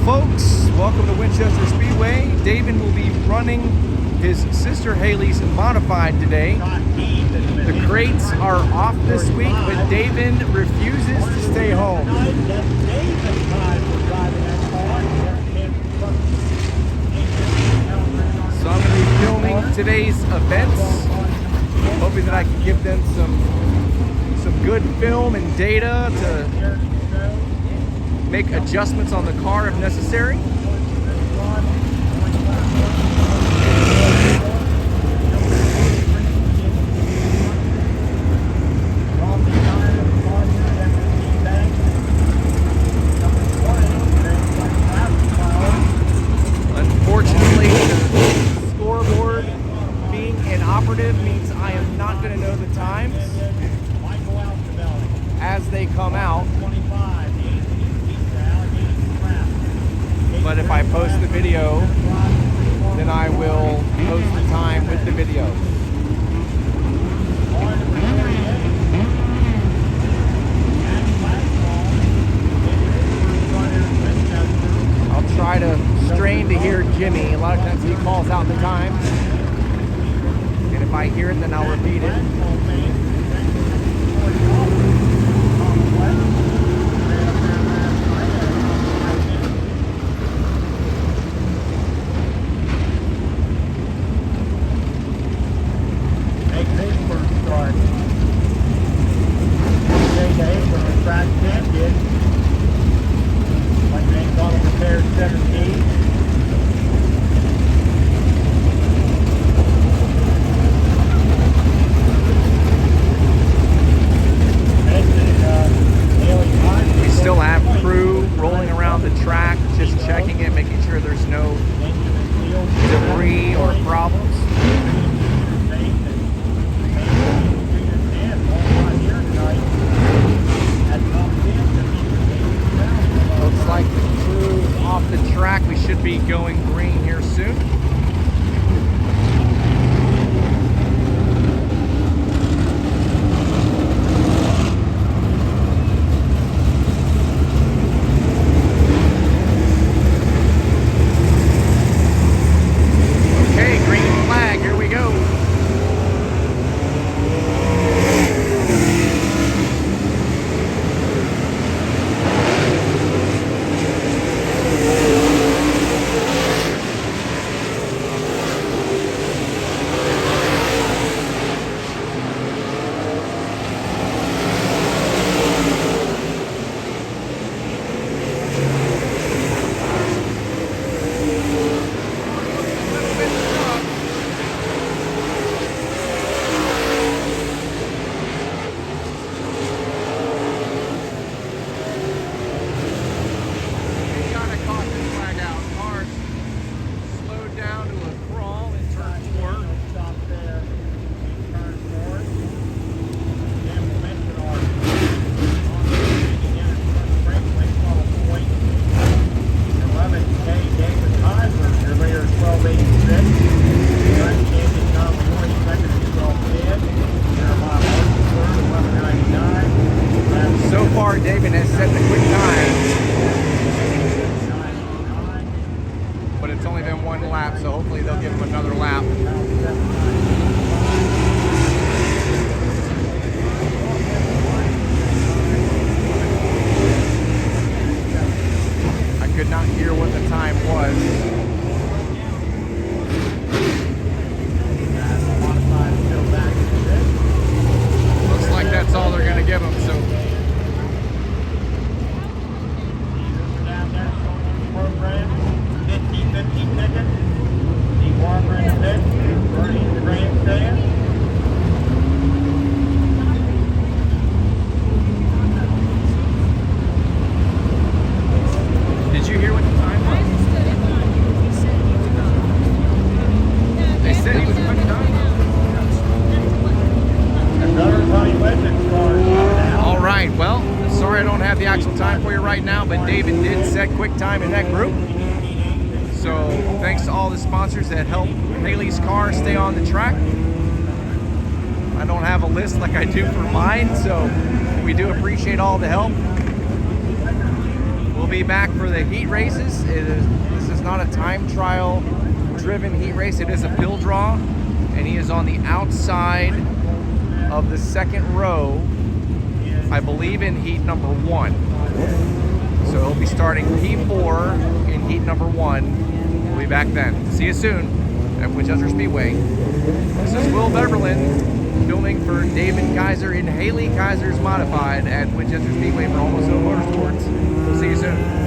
folks, welcome to Winchester Speedway. Davin will be running his sister Haley's modified today. The crates are off this week, but Davin refuses to stay home. So I'm going to be filming today's events, hoping that I can give them some good film and data to make adjustments on the car if necessary. Unfortunately, the scoreboard being inoperative means I am not going to know the times as they come out. But if I post the video, then I will post the time with the video. I'll try to strain to hear Jimmy. A lot of times he calls out the times. And if I hear it, then I'll repeat it. Debris or problems. Looks like the crew off the track. We should be going green here soon. So far, Davin has set the quick time, but it's only been one lap, so hopefully they'll give him another lap. I could not hear what the time was. Looks like that's all they're going to give him, so. Program 50-50 ticket. The warmer in the pit, burning the grandstand. Did you hear what the time was? They said he was quick time. Another Tony Weston car now. All right, well, sorry I don't have the actual time for you right now, but Davin did set quick time in that group. So thanks to all the sponsors that help Haley's car stay on the track. I don't have a list like I do for mine, so we do appreciate all the help. We'll be be back for the heat races. This is not a time trial driven heat race. It is a pill draw, and he is on the outside of the second row, I believe in heat number 1. So he'll be starting P4 in heat number 1. We'll be back then. See you soon at Winchester Speedway. This is Will Beverland filming for Davin Kaiser in Haley Kaiser's Modified at Winchester Speedway for Almost No Motorsports. We'll see you soon.